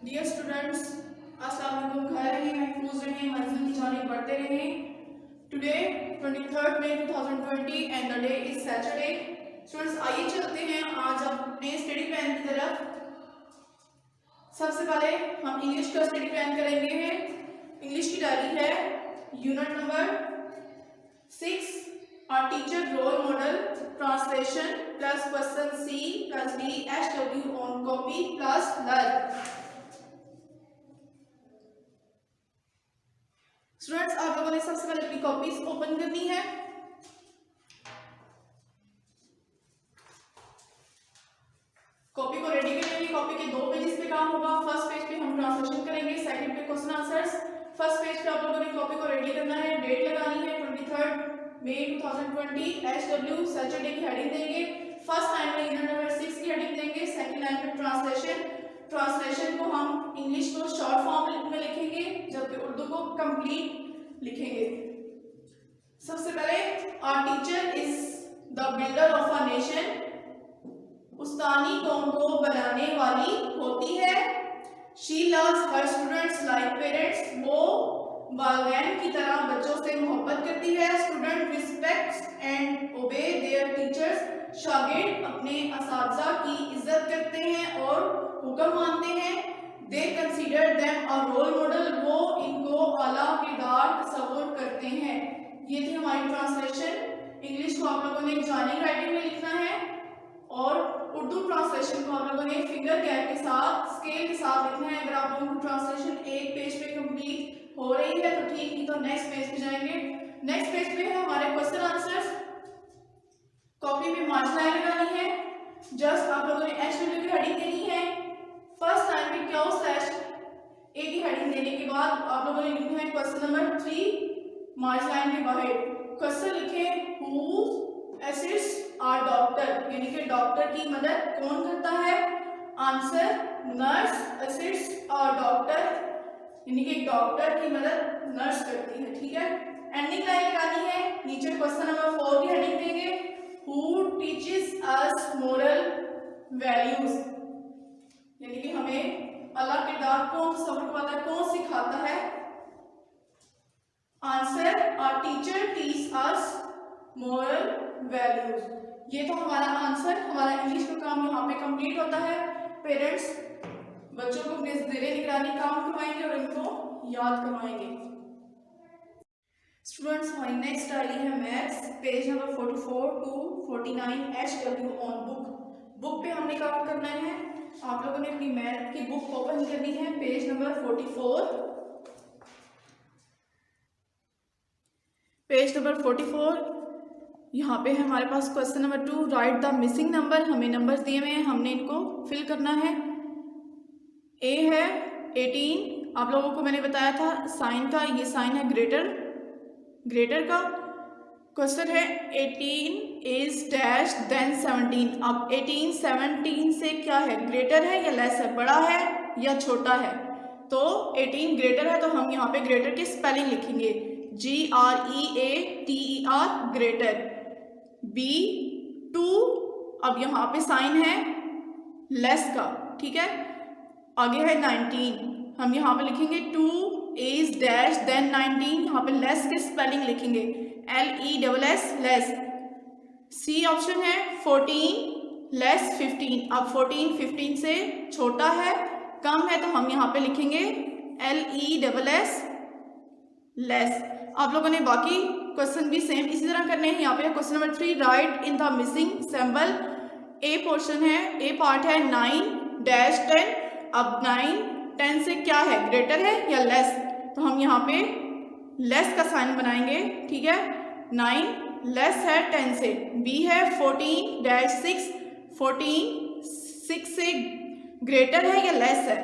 Dear students, अस्सलाम वालेकुम। घर रहें, महफूज रहें, मंजिल की जानिब बढ़ते रहें। Today 23 May 2020 and the day is Saturday. Students, आइए चलते हैं आज अपने स्टडी प्लान की तरफ। सबसे पहले हम इंग्लिश का स्टडी प्लान करेंगे। इंग्लिश की डायरी है unit number 6, our teacher role model, translation plus question C plus D HW on copy plus learn। Students, आप लोगों ने सबसे पहले अपनी कॉपीज ओपन करनी है। कॉपी को रेडी करने के लिए कॉपी के 2 पेजेस पे काम होगा। फर्स्ट पेज पे हम ट्रांसलेशन करेंगे, सेकंड पे क्वेश्चन आंसर्स। फर्स्ट पेज पे आप लोगों ने कॉपी को रेडी करना है, डेट लगानी है 23 मई 2020, HW सैटरडे की हेडिंग देंगे। फर्स्ट लाइन में यूनिट नंबर 6 की हेडिंग देंगे, सेकंड लाइन पे ट्रांसलेशन को हम इंग्लिश को शॉर्ट फॉर्म में लिखेंगे जबकि उर्दू को कंप्लीट लिखेंगे। सबसे पहले our teacher is the builder of a nation, उस्तानी कौम को बनाने वाली होती है। She loves her students like parents, वो वालिदैन की तरह बच्चों से मोहब्बत करती है। Student respects and obey their teachers, शागिर्द अपने असातिज़ा की इज्जत करते हैं और हुक्म मानते हैं। They consider them a role model, वो इनको आला किरदार तस्वुर करते हैं। ये थी हमारी ट्रांसलेशन। इंग्लिश को आप लोगों ने जॉइनिंग राइटिंग में लिखना है और उर्दू ट्रांसलेशन को आप लोगों ने फिंगर गैप के साथ स्केल के साथ लिखना है। अगर आप लोगों की ट्रांसलेशन एक पेज पे कंप्लीट हो रही है तो ठीक, नहीं तो नेक्स्ट पेज पे जाएंगे। नेक्स्ट पेज पे है हमारे क्वेश्चन आंसर्स। कॉपी में मार्जिन लगानी है। जस्ट आप लोगों ने HW की हेडिंग देनी है। फर्स्ट लाइन में क्यू स्लैश ए की हेडिंग देने के बाद आप लोगों ने लिखना है क्वेश्चन नंबर 3। मार्जिन लाइन के बाहर क्वेश्चन लिखे, हु असिस्ट्स आवर डॉक्टर, यानी कि डॉक्टर की मदद कौन करता है। Answer, nurse assists our doctor, यानी कि डॉक्टर की मदद नर्स करती है। ठीक है, एंडिंग लाइन लगानी है। नीचे क्वेश्चन नंबर 4 की हेडिंग देंगे, who teaches us moral values, यानी कि हमें अल्लाह किरदार कौन तस्वुर करवाता है, कौन सिखाता है। Answer, our teacher teach us moral values. ये तो हमारा आंसर। हमारा इंग्लिश का काम यहाँ पे कंप्लीट होता है। पेरेंट्स बच्चों को अपने ज़ेरे निगरानी काम करवाएंगे और इनको याद करवाएंगे। स्टूडेंट्स, हमारी नेक्स्ट डायरी है maths, page number 44 to 49, HW on book पे हमने काम करना है। आप लोगों ने अपनी मैथ की बुक ओपन करनी है, पेज नंबर 44। पेज नंबर 44 यहाँ पे है हमारे पास question number 2, write the missing number. हमें नंबर्स दिए हुए हैं, हमने इनको फिल करना है। ए है 18, आप लोगों को मैंने बताया था साइन का, ये साइन है ग्रेटर का। क्वेश्चन है 18 इज डैश देन 17। अब 18 17 से क्या है, ग्रेटर है या लेस है, बड़ा है या छोटा है। तो 18 ग्रेटर है तो हम यहाँ पे ग्रेटर की स्पेलिंग लिखेंगे, GREATER, ग्रेटर। B2, अब यहाँ पे साइन है लेस का। ठीक है, आगे है 19, हम यहाँ पे लिखेंगे 2 इज डैश देन 19, यहाँ पे लेस के स्पेलिंग लिखेंगे LESS, लेस। सी ऑप्शन है 14 लेस 15। अब 14 15 से छोटा है, कम है, तो हम यहाँ पे लिखेंगे LESS, लेस। आप लोगों ने बाकी क्वेश्चन भी सेम इसी तरह करने हैं। यहाँ पे question number 3, right in the missing symbol. A portion है, ए पार्ट है 9 डैश 10। अब 9 10 से क्या है, ग्रेटर है या लेस, तो हम यहाँ पे लेस का साइन बनाएंगे। ठीक है, 9 लेस है 10 से। बी है 14 डैश 6, 14 6 से ग्रेटर है या लेस है,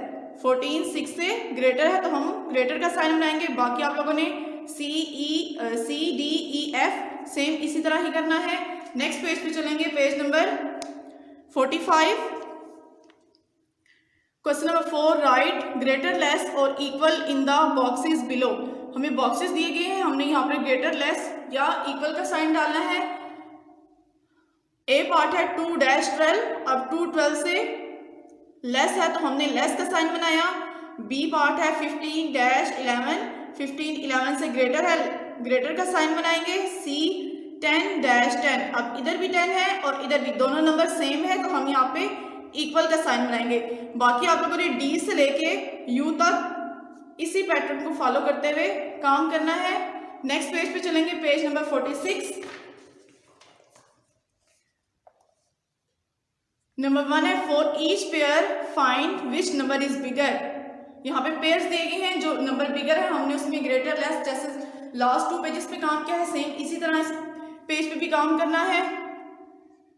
14 6 से ग्रेटर है तो हम ग्रेटर का साइन बनाएंगे। बाकी आप लोगों ने CDEF सेम इसी तरह ही करना है। नेक्स्ट पेज पे चलेंगे, page number 45। Question number 4, write greater less और equal in the boxes below. हमें बॉक्सेस दिए गए हैं, हमने यहाँ पे ग्रेटर लेस या इक्वल का साइन डालना है। ए पार्ट है 2 डैश 12, अब 2 12 से लेस है तो हमने लेस का साइन बनाया। बी पार्ट है 15-11, 15-11 से ग्रेटर है, ग्रेटर का साइन बनाएंगे। सी 10-10, अब इधर भी 10 है और इधर भी, दोनों नंबर सेम है तो हम यहाँ पे इक्वल का साइन बनाएंगे। बाकी आप लोगों ने डी से लेके यू तक इसी पैटर्न को फॉलो करते हुए काम करना है। नेक्स्ट पेज पे चलेंगे, पेज नंबर 46। नंबर 1 है for each pair find which number is bigger. यहाँ पे पेयर्स दिए गए हैं, जो नंबर बिगर है हमने उसमें ग्रेटर लेस, जैसे लास्ट 2 पेजेस पे काम किया है सेम इसी तरह इस पेज पे भी काम करना है।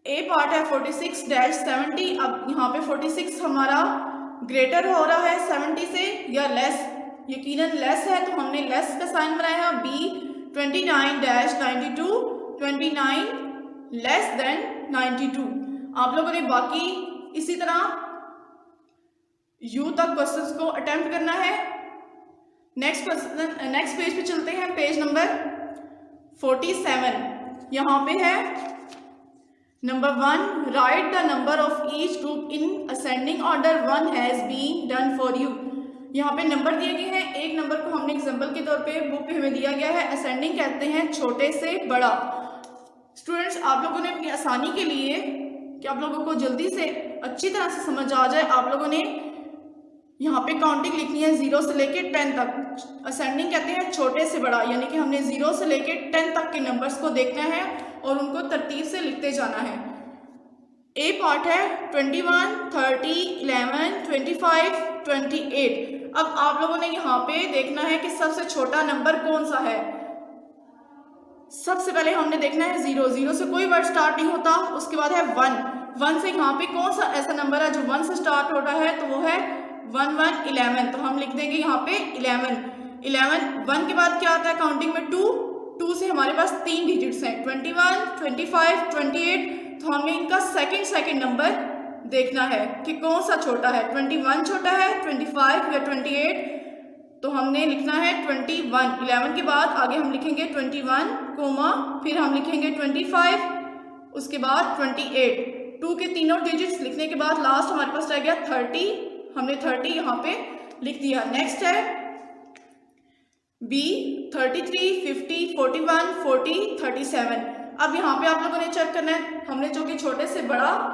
ए पार्ट है 46-70, अब यहाँ पे 46 हमारा ग्रेटर हो रहा है 70 से या लेस, यकीनन लेस है तो हमने लेस का साइन बनाया। B 29-92, 29 less than 92। आप लोगों ने बाकी इसी तरह यू तक क्वेश्चंस को अटेम्प्ट करना है। नेक्स्ट पेज पे चलते हैं, पेज नंबर 47। यहाँ पे है number 1, right the number of each group in ascending order, 1 has been done for you. यहाँ पे नंबर दिए गए हैं, एक नंबर को हमने एग्जाम्पल के तौर पे बुक पे हमें दिया गया है, असेंडिंग कहते हैं छोटे से बड़ा। स्टूडेंट्स, आप लोगों ने अपनी आसानी के लिए कि आप लोगों को जल्दी से अच्छी तरह से समझ आ जाए, आप लोगों ने यहाँ पे काउंटिंग लिखनी है 0 से लेके 10 तक। असेंडिंग कहते हैं छोटे से बड़ा, यानी कि हमने 0 से लेके 10 तक के नंबर्स को देखना है और उनको तरतीब से लिखते जाना है। ए पार्ट है 21, 30, 11, 25, 28। अब आप लोगों ने यहाँ पे देखना है कि सबसे छोटा नंबर कौन सा है। सबसे पहले हमने देखना है 0, 0 से कोई वर्ड स्टार्ट नहीं होता। उसके बाद है 1, 1 से यहाँ पे कौन सा ऐसा नंबर है जो 1 से स्टार्ट हो रहा है, तो वो है 1, 1, 11, तो हम लिख देंगे यहाँ पे 11। 1 के बाद क्या आता है काउंटिंग में 2 से हमारे पास 3 डिजिट्स हैं, 21, 25, 28। तो हमने इनका सेकंड नंबर देखना है कि कौन सा छोटा है, 21 छोटा है, 25 या 28। तो हमने लिखना है 21। 11 के बाद आगे हम लिखेंगे 21, फिर हम लिखेंगे 25, उसके बाद 28। 2 के तीनों डिजिट्स लिखने के बाद लास्ट हमारे पास रह गया 30, हमने 30 यहाँ पे लिख दिया। नेक्स्ट है बी 33, 50, 41, 40, 37। अब यहाँ पे आप लोगों ने चेक करना है, हमने जो कि छोटे से बड़ा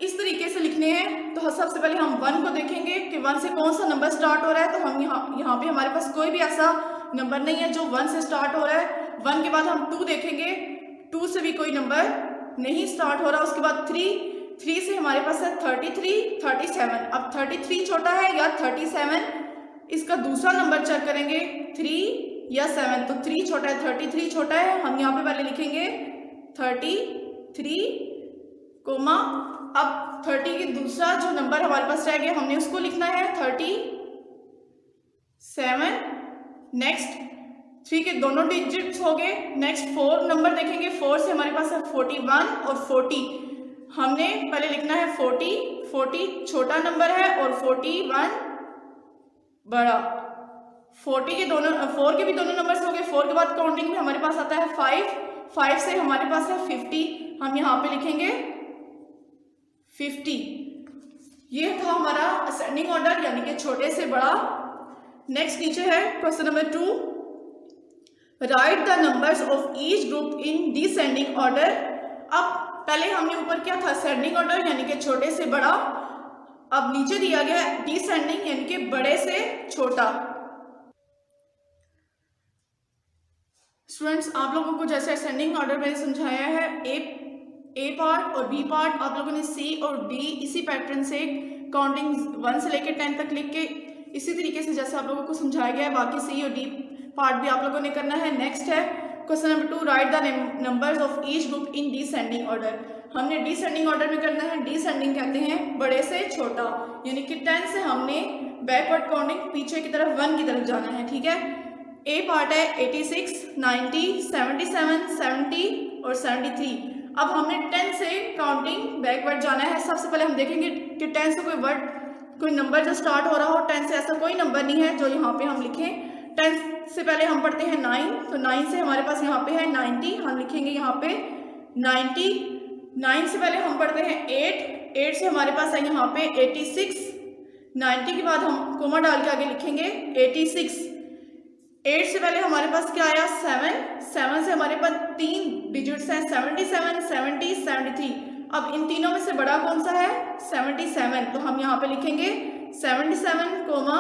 इस तरीके से लिखने हैं। तो सबसे पहले हम 1 को देखेंगे कि 1 से कौन सा नंबर स्टार्ट हो रहा है। तो हम यहाँ पे हमारे पास कोई भी ऐसा नंबर नहीं है जो 1 से स्टार्ट हो रहा है। 1 के बाद हम 2 देखेंगे, 2 से भी कोई नंबर नहीं स्टार्ट हो रहा। उसके बाद 3 से हमारे पास है 33, 37। अब 33 छोटा है या 37, इसका दूसरा नंबर चेक करेंगे 3 या 7। तो 3 छोटा है, 33 छोटा है, हम यहाँ पे पहले लिखेंगे 33, अब 30 के दूसरा जो नंबर हमारे पास रह गया हमने उसको लिखना है 37। नेक्स्ट 3 के दोनों डिजिट्स हो गए। नेक्स्ट 4 नंबर देखेंगे, 4 से हमारे पास है 41 और 40। हमने पहले लिखना है 40 छोटा नंबर है और 41 बड़ा। 4 के भी दोनों नंबर्स हो गए। 4 के बाद काउंटिंग में हमारे पास आता है 5 से हमारे पास है 50, हम यहाँ पे लिखेंगे 50। ये था हमारा असेंडिंग ऑर्डर, यानी कि छोटे से बड़ा। नेक्स्ट नीचे है question number 2, write the numbers of each group in descending order. अब पहले हमने ऊपर क्या था, असेंडिंग ऑर्डर यानी कि छोटे से बड़ा। अब नीचे दिया गया है डिसेंडिंग यानी कि बड़े से छोटा। स्टूडेंट्स, आप लोगों को जैसे असेंडिंग ऑर्डर मैंने समझाया है, ए पार्ट और बी पार्ट आप लोगों ने सी और डी इसी पैटर्न से काउंटिंग 1 से लेकर 10 तक लिख के इसी तरीके से जैसे आप लोगों को समझाया गया है, बाकी सी और डी पार्ट भी आप लोगों ने करना है। नेक्स्ट है question number 2, write the numbers of each group in descending order. हमने डिसेंडिंग ऑर्डर में करना है। डिसेंडिंग कहते हैं बड़े से छोटा, यानी कि 10 से हमने बैकवर्ड काउंटिंग पीछे की तरफ 1 की तरफ जाना है, ठीक है। ए पार्ट है 86, 90, 77, 70 और 73। अब हमने 10 से काउंटिंग बैकवर्ड जाना है। सबसे पहले हम देखेंगे कि 10 से कोई नंबर जो स्टार्ट हो रहा हो। 10 से ऐसा कोई नंबर नहीं है जो यहाँ पे हम लिखें। 10 से पहले हम पढ़ते हैं 9, तो 9 से हमारे पास यहाँ पे है 90, हम लिखेंगे यहाँ पे 90। 9 से पहले हम पढ़ते हैं 8 से हमारे पास है यहाँ पे 86। 90 के बाद हम कोमा डाल के आगे लिखेंगे 86। 8 से पहले हमारे पास क्या आया 7, 7 से हमारे पास 3 डिजिट्स हैं 77, 70, 73। अब इन तीनों में से बड़ा कौन सा है 77, तो हम यहाँ पे लिखेंगे 77 कोमा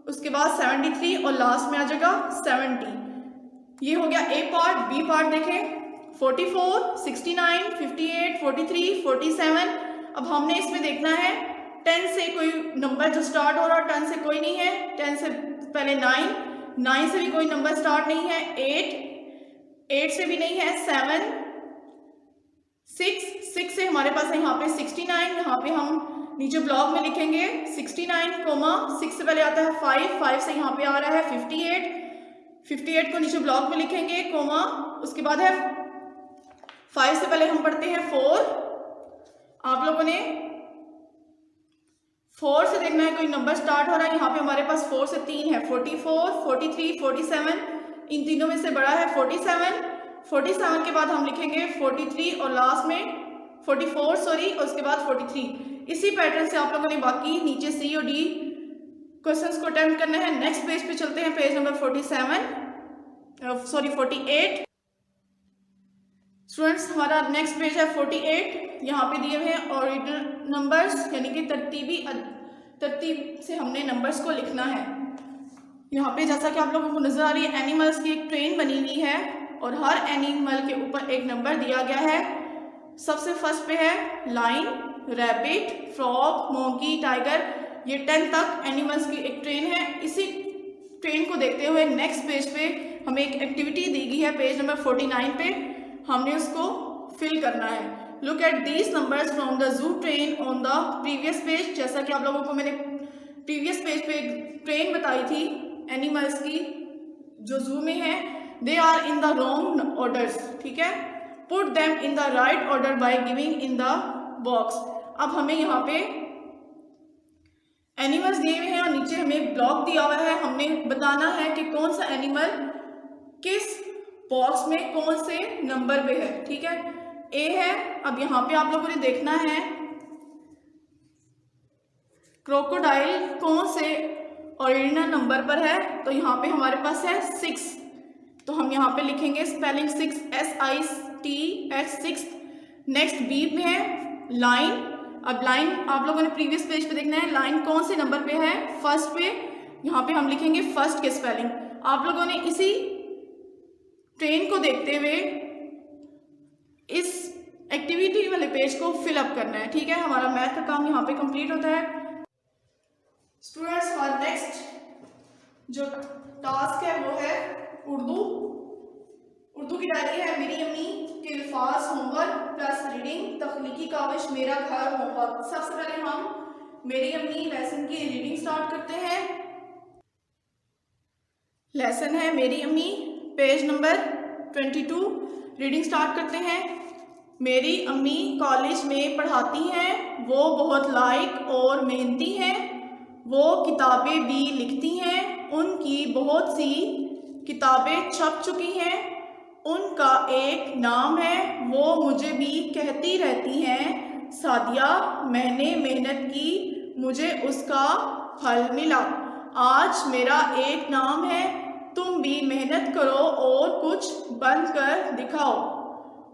उसके बाद 73 और लास्ट में आ जाएगा 70। ये हो गया ए पार्ट। बी पार्ट देखें 44, 69, 58, 43, 47। अब हमने इसमें देखना है 10 से कोई नंबर जो स्टार्ट हो रहा है 10 से कोई नहीं है, 10 से पहले 9, 9 से भी कोई नंबर स्टार्ट नहीं है, 8 से भी नहीं है, 7, 6 से हमारे पास है यहाँ पे 69। यहाँ पे हम नीचे ब्लॉक में लिखेंगे 69 कोमा 6 से पहले आता है 5 से यहाँ पे आ रहा है 58 को नीचे ब्लॉक में लिखेंगे कोमा उसके बाद है 5 से पहले हम पढ़ते हैं 4। आप लोगों ने 4 से देखना है कोई नंबर स्टार्ट हो रहा है, यहाँ पे हमारे पास 4 से 3 है 44, 43, 47। इन तीनों में से बड़ा है 47 के बाद हम लिखेंगे 43 और लास्ट में 44 सॉरी और उसके बाद 43। इसी पैटर्न से आप लोगों ने बाकी नीचे सी और डी क्वेश्चंस को अटेम्प्ट करना है। नेक्स्ट पेज पे चलते हैं, पेज नंबर 48। स्टूडेंट्स हमारा नेक्स्ट पेज है 48। यहाँ पे दिए हुए हैं ऑर्डिनल नंबर्स यानी कि तरतीब से हमने नंबर्स को लिखना है। यहाँ पे जैसा कि आप लोगों को नजर आ रही है एनिमल्स की एक ट्रेन बनी हुई है और हर एनिमल के ऊपर एक नंबर दिया गया है। सबसे फर्स्ट पे है line, rabbit, frog, monkey, tiger. ये 10 तक एनिमल्स की एक ट्रेन है। इसी ट्रेन को देखते हुए नेक्स्ट पेज पे हमें एक एक्टिविटी दी गई है, पेज नंबर 49 पे हमने उसको फिल करना है। Look at these numbers from the zoo train on the previous page. जैसा कि आप लोगों को मैंने प्रीवियस पेज पे एक ट्रेन बताई थी एनिमल्स की जो जू में है, they are in the wrong orders, ठीक है। Put them in the right order by giving in the box. अब हमें यहाँ पे एनिमल्स दिए हुए हैं और नीचे हमें ब्लॉक दिया हुआ है। हमने बताना है कि कौन सा एनिमल किस बॉक्स में कौन से नंबर पे है, ठीक है। ए है। अब यहाँ पे आप लोगों ने देखना है क्रोकोडाइल कौन से ओरिजिनल नंबर पर है, तो यहाँ पे हमारे पास है 6, तो हम यहाँ पे लिखेंगे स्पेलिंग 6 SITH 6। नेक्स्ट बी पे है लाइन। अब लाइन आप लोगों ने प्रीवियस पेज पे देखना है लाइन कौन से नंबर पे है, फर्स्ट पे। यहाँ पे हम लिखेंगे फर्स्ट के स्पेलिंग। आप लोगों ने इसी ट्रेन को देखते हुए इस एक्टिविटी वाले पेज को फिल अप करना है, ठीक है। हमारा मैथ का काम यहाँ पे कंप्लीट होता है। स्टूडेंट्स हमारा नेक्स्ट जो टास्क है वो है उर्दू की डायरी है मेरी अम्मी के अल्फाज होमवर्क प्लस रीडिंग तख्लीकी काविश मेरा घर होमवर्क। सबसे पहले हम मेरी अम्मी लेसन की रीडिंग स्टार्ट करते हैं। लेसन है मेरी अम्मी, पेज नंबर 22। रीडिंग स्टार्ट करते हैं। मेरी अम्मी कॉलेज में पढ़ाती हैं, वो बहुत लायक और मेहनती हैं, वो किताबें भी लिखती हैं, उनकी बहुत सी किताबें छप चुकी हैं, उनका एक नाम है, वो मुझे भी कहती रहती हैं सादिया मैंने मेहनत की मुझे उसका फल मिला। आज मेरा एक नाम है, तुम भी मेहनत करो और कुछ बनकर दिखाओ।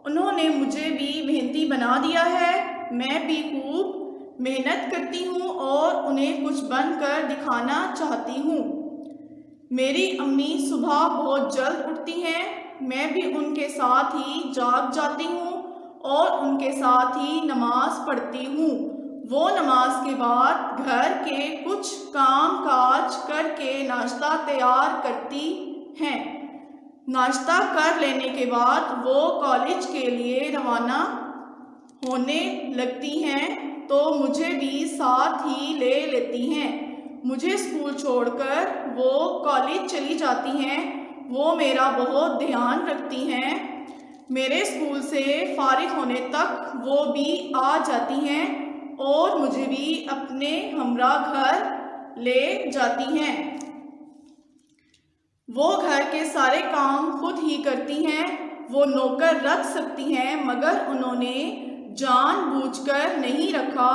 उन्होंने मुझे भी मेहनती बना दिया है, मैं भी खूब मेहनत करती हूँ और उन्हें कुछ बनकर दिखाना चाहती हूँ। मेरी अम्मी सुबह बहुत जल्द उठती हैं, मैं भी उनके साथ ही जाग जाती हूँ और उनके साथ ही नमाज पढ़ती हूँ। वो नमाज के बाद घर के कुछ काम काज करके नाश्ता तैयार करती हैं। नाश्ता कर लेने के बाद वो कॉलेज के लिए रवाना होने लगती हैं, तो मुझे भी साथ ही ले लेती हैं। मुझे स्कूल छोड़कर वो कॉलेज चली जाती हैं, वो मेरा बहुत ध्यान रखती हैं। मेरे स्कूल से फारिग होने तक वो भी आ जाती हैं और मुझे भी अपने हमरा घर ले जाती हैं। वो घर के सारे काम खुद ही करती हैं, वो नौकर रख सकती हैं मगर उन्होंने जानबूझकर नहीं रखा।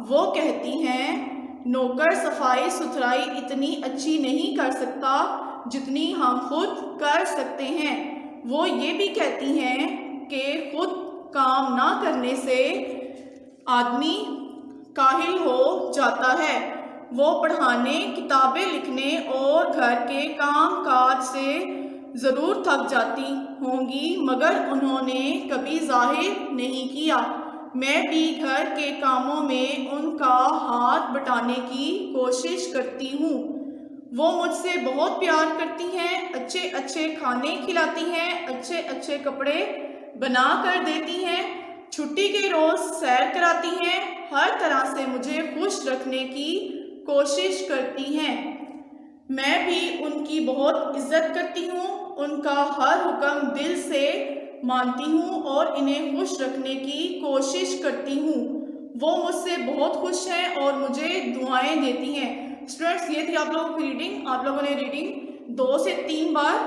वो कहती हैं नौकर सफाई सुथराई इतनी अच्छी नहीं कर सकता जितनी हम खुद कर सकते हैं। वो ये भी कहती हैं कि खुद काम ना करने से आदमी काहिल हो जाता है। वो पढ़ाने, किताबें लिखने और घर के काम काज से ज़रूर थक जाती होंगी, मगर उन्होंने कभी जाहिर नहीं किया। मैं भी घर के कामों में उनका हाथ बटाने की कोशिश करती हूँ। वो मुझसे बहुत प्यार करती हैं, अच्छे अच्छे खाने खिलाती हैं, अच्छे अच्छे कपड़े बना कर देती हैं, छुट्टी के रोज़ सैर कराती हैं, हर तरह से मुझे खुश रखने की कोशिश करती हैं। मैं भी उनकी बहुत इज्जत करती हूँ, उनका हर हुक्म दिल से मानती हूँ और इन्हें खुश रखने की कोशिश करती हूँ। वो मुझसे बहुत खुश हैं और मुझे दुआएं देती हैं। स्टूडेंट्स, ये थी आप लोगों की रीडिंग। आप लोगों ने रीडिंग 2 से 3 बार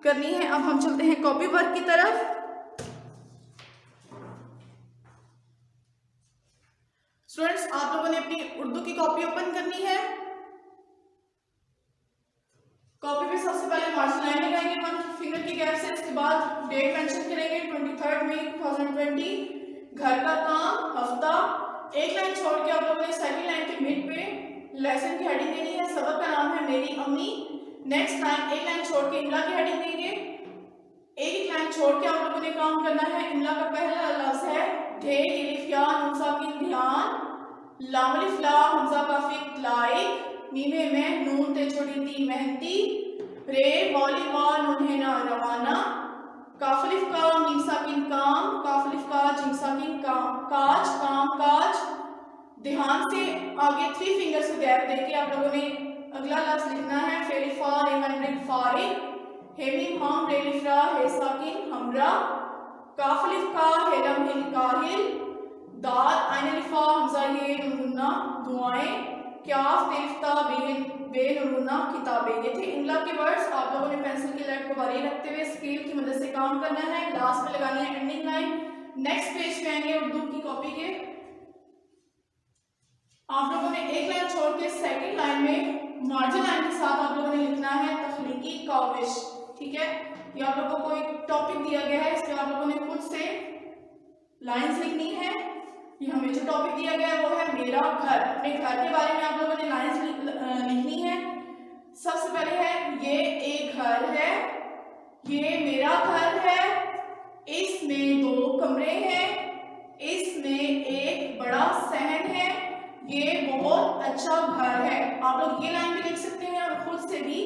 करनी है। अब हम चलते हैं कॉपी वर्क की तरफ। स्टूडेंट्स, आप लोगों ने अपनी उर्दू की कॉपी ओपन करनी है। कॉपी पे सबसे पहले मार्जिन लाइन लगाएंगे 1 फिंगर की गैप से। इसके बाद डेट मेंशन करेंगे 23 मई 2020। घर का काम, हफ्ता, एक लाइन छोड़ के आप लोगों ने सेकंड लाइन के मिड पे लेसन की हेडिंग देनी है। सबक का नाम है मेरी अम्मी। नेक्स्ट लाइन एक लाइन छोड़ के इमला की हेडिंग देंगे। एक लाइन छोड़ के आप लोगों ने काम करना है। इमला का पहला लफ्ज है ढे, अलिफ या नून साकिन ध्यान, लाम अलिफ ला हमजा काफी लाइक, मीमे में नून ते छोटी ती मेहनती, रे वॉली वा नून है ना रवाना, काफ अलिफ का मीम साकिन काम, काफ अलिफ का जिम साकिन काज काम काज। ध्यान से आगे 3 फिंगर्स को गैप देके आप लोगों ने अगला लफ्ज लिखना है। फेरिफा रेमन फारिक, हेमिम हम रेलिफ्रा है साकिन हमरा, काफ अलिफ का हेलम हिल काहिल, दाल आइन अलिफा हमजा ये नुना दुआएं, क्याफ तेफ्ता बेनुना किताबें। ये थे इमला के वर्ड्स। आप लोगों ने पेंसिल की लाइट को बारी रखते हुए स्केल की मदद से काम करना है। लास्ट में लगानी है एंडिंग लाइन। नेक्स्ट पेज पे आएंगे उर्दू की कॉपी के। आप लोगों ने एक लाइन छोड़ के सेकंड लाइन में मार्जिन लाइन के साथ आप लोगों ने लिखना है तख्लीकी काविश। ठीक है, ये आप लोगों को एक टॉपिक दिया गया है, इसमें आप लोगों ने खुद से लाइंस लिखनी है। ये हमें जो टॉपिक दिया गया है वो है मेरा घर। अपने घर के बारे में आप लोगों ने लाइंस लिखनी है। सबसे पहले है ये एक घर है, ये मेरा घर है, इसमें 2 कमरे हैं, इसमें एक बड़ा सहन है, ये बहुत अच्छा घर है। आप लोग ये लाइन भी लिख सकते हैं और खुद से भी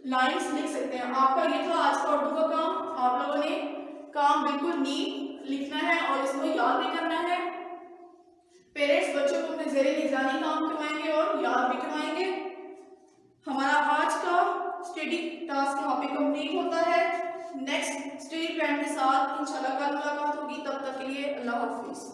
लाइंस लिख सकते हैं। आपका ये था आज का उर्दू का काम। आप लोगों ने काम बिल्कुल नीट लिखना है और इसको याद भी करना है। पेरेंट्स बच्चों को अपने ज़ेरे निगरानी काम करवाएंगे और याद भी करवाएंगे। हमारा आज का स्टडी टास्क यहाँ पे कंप्लीट होता है। नेक्स्ट स्टडी प्लान के साथ इंशाल्लाह कल मुलाकात होगी। तब तक के लिए अल्लाह हाफिज़।